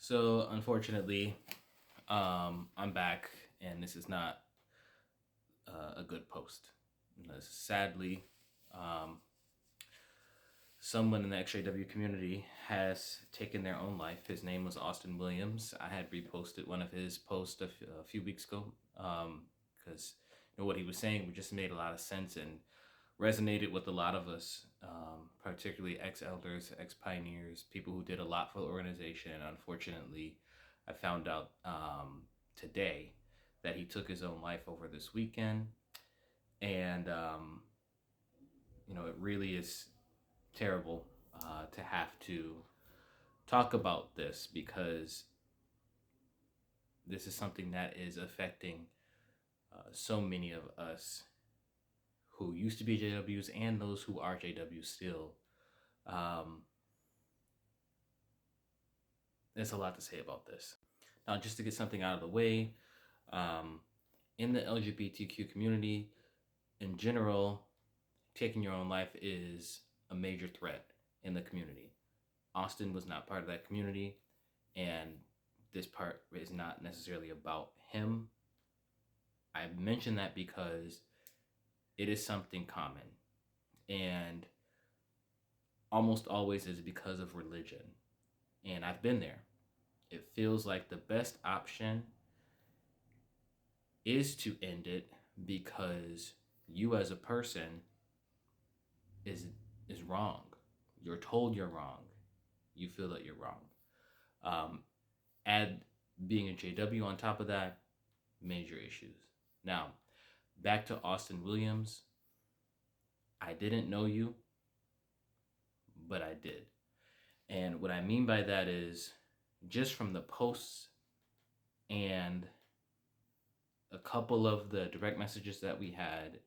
So unfortunately, I'm back, and this is not a good post. Sadly, um, someone in the XJW community has taken their own life. His name was Austin Williams. I had reposted one of his posts a few weeks ago because what he was saying just made a lot of sense and resonated with a lot of us, particularly ex-elders, ex-pioneers, people who did a lot for the organization. And unfortunately, I found out today that he took his own life over this weekend. And, it really is terrible to have to talk about this because this is something that is affecting so many of us who used to be JWs and those who are JWs still. Um, there's a lot to say about this. Now, just to get something out of the way, um, in the LGBTQ community, in general, taking your own life is a major threat in the community. Austin was not part of that community, and this part is not necessarily about him. I mention that because it is something common, and almost always is because of religion. And I've been there. It feels like the best option is to end it because you as a person is wrong. You're told you're wrong. You feel that you're wrong. Add being a JW on top of that, major issues. Now, back to Austin Williams. I didn't know you, but I did. And what I mean by that is just from the posts and a couple of the direct messages that we had,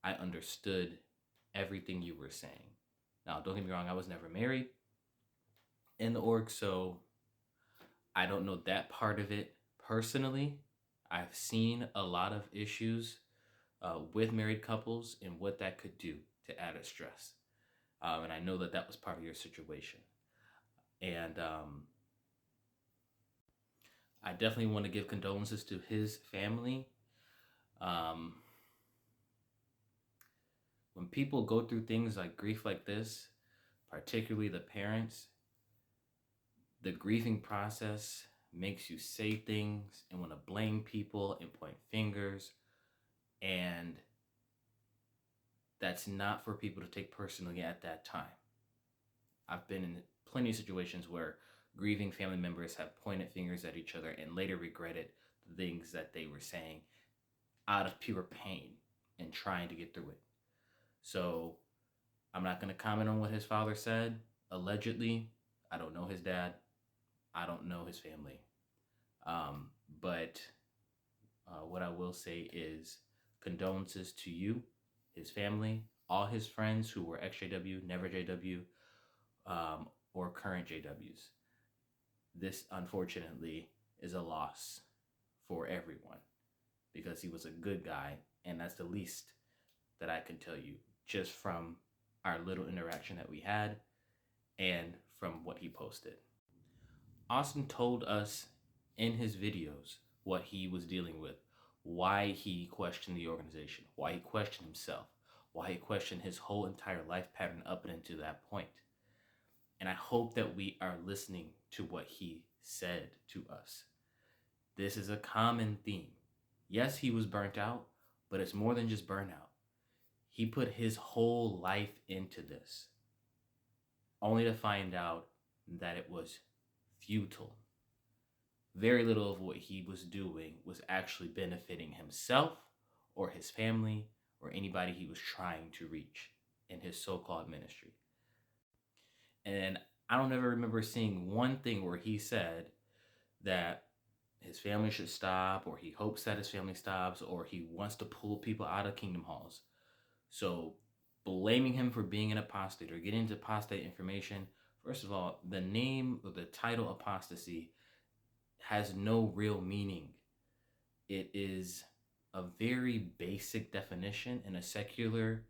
I understood everything you were saying. Now, don't get me wrong, I was never married in the org, so I don't know that part of it personally. I've seen a lot of issues with married couples and what that could do to added stress. And I know that that was part of your situation. And I definitely want to give condolences to his family. When people go through things like grief like this, particularly the parents, the grieving process makes you say things and want to blame people and point fingers. And that's not for people to take personally at that time. I've been in plenty of situations where grieving family members have pointed fingers at each other and later regretted the things that they were saying out of pure pain and trying to get through it. So I'm not going to comment on what his father said. Allegedly, I don't know his dad. I don't know his family. But what I will say is condolences to you, his family, all his friends who were ex-JW, never JW, or current JWs. This, unfortunately, is a loss for everyone because he was a good guy, and that's the least that I can tell you just from our little interaction that we had and from what he posted. Austin told us in his videos what he was dealing with, why he questioned the organization, why he questioned himself, why he questioned his whole entire life pattern up and into that point. And I hope that we are listening to what he said to us. This is a common theme. Yes, he was burnt out, but it's more than just burnout. He put his whole life into this, only to find out that it was futile. Very little of what he was doing was actually benefiting himself or his family or anybody he was trying to reach in his so-called ministry. And I don't ever remember seeing one thing where he said that his family should stop, or he hopes that his family stops, or he wants to pull people out of kingdom halls. So blaming him for being an apostate or getting into apostate information, first of all, the name or the title apostasy has no real meaning. It is a very basic definition in a secular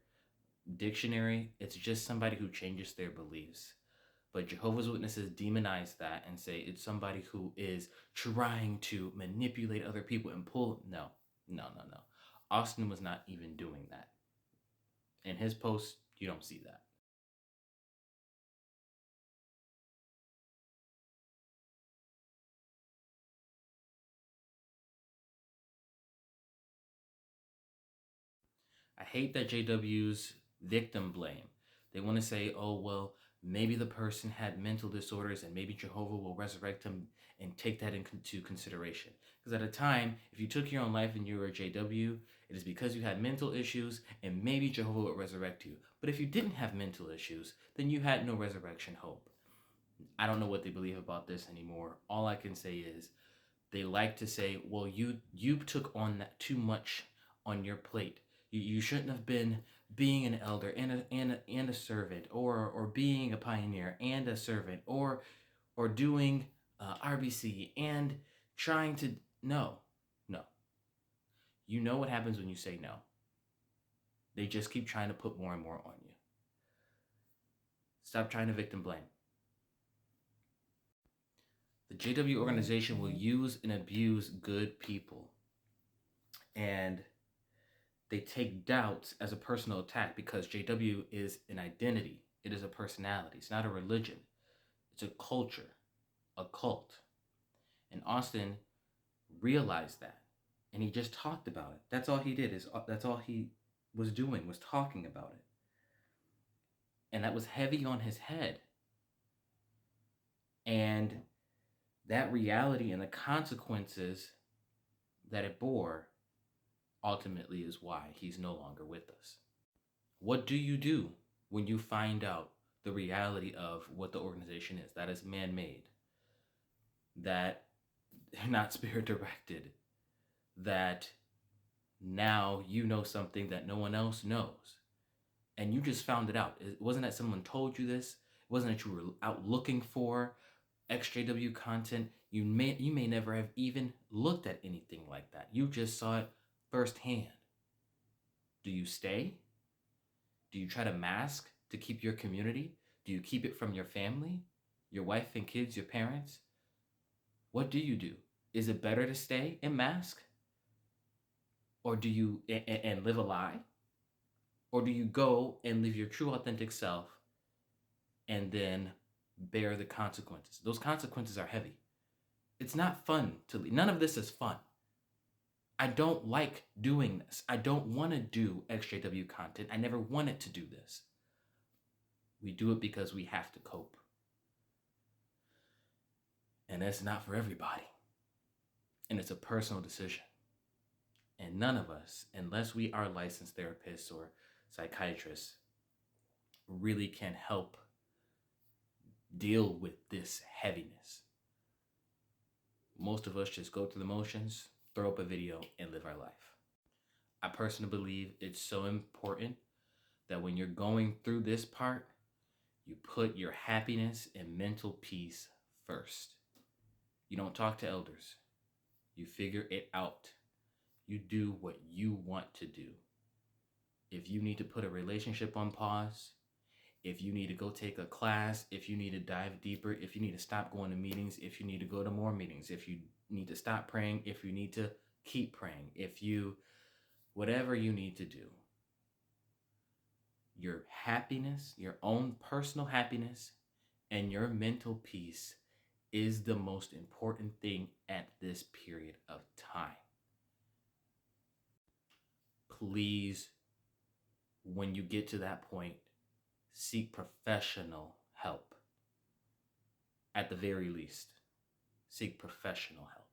dictionary. It's just somebody who changes their beliefs. But Jehovah's Witnesses demonize that and say it's somebody who is trying to manipulate other people and pull. No, no, no, no. Austin was not even doing that. In his post, you don't see that. I hate that JW's victim blame. They want to say, oh, well, maybe the person had mental disorders and maybe Jehovah will resurrect him and take that into consideration. Because at a time, if you took your own life and you were a JW, it is because you had mental issues and maybe Jehovah would resurrect you. But if you didn't have mental issues, then you had no resurrection hope. I don't know what they believe about this anymore. All I can say is they like to say, well, you took on that too much on your plate. You shouldn't have been being an elder and a servant, or being a pioneer and a servant, or doing RBC and trying to no. You know what happens when you say no. They just keep trying to put more and more on you. Stop trying to victim blame. The JW organization will use and abuse good people. And they take doubts as a personal attack because JW is an identity. It is a personality. It's not a religion. It's a culture, a cult. And Austin realized that. And he just talked about it. That's all he did. That's all he was doing, was talking about it. And that was heavy on his head. And that reality and the consequences that it bore ultimately is why he's no longer with us. What do you do when you find out the reality of what the organization is? That is man-made, that they're not spirit directed, that now you know something that no one else knows, and you just found it out. It wasn't that someone told you this. It wasn't that you were out looking for XJW content. You may never have even looked at anything like that. You just saw it firsthand. Do you stay? Do you try to mask to keep your community? Do you keep it from your family, your wife and kids, your parents? What do you do? Is it better to stay and mask? Or do you and live a lie? Or do you go and live your true authentic self and then bear the consequences? Those consequences are heavy. It's not fun to leave. None of this is fun. I don't like doing this. I don't want to do XJW content. I never wanted to do this. We do it because we have to cope. And that's not for everybody. And it's a personal decision. And none of us, unless we are licensed therapists or psychiatrists, really can help deal with this heaviness. Most of us just go through the motions, throw up a video, and live our life. I personally believe it's so important that when you're going through this part, you put your happiness and mental peace first. You don't talk to elders. You figure it out. You do what you want to do. If you need to put a relationship on pause, if you need to go take a class, if you need to dive deeper, if you need to stop going to meetings, if you need to go to more meetings, if you need to stop praying, if you need to keep praying, whatever you need to do, your happiness, your own personal happiness, and your mental peace is the most important thing at this period of time. Please, when you get to that point, seek professional help. At the very least, seek professional help.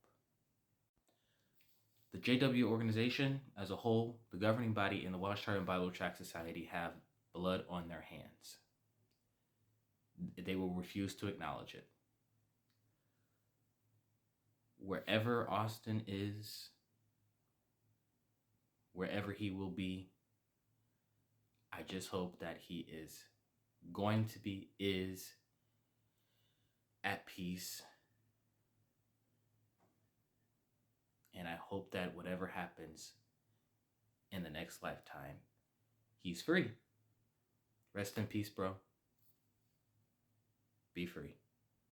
The JW organization as a whole, the governing body, and the Watchtower and Bible Tract Society have blood on their hands. They will refuse to acknowledge it. Wherever Austin is, wherever he will be, I just hope that he is at peace. And I hope that whatever happens in the next lifetime, he's free. Rest in peace, bro. Be free.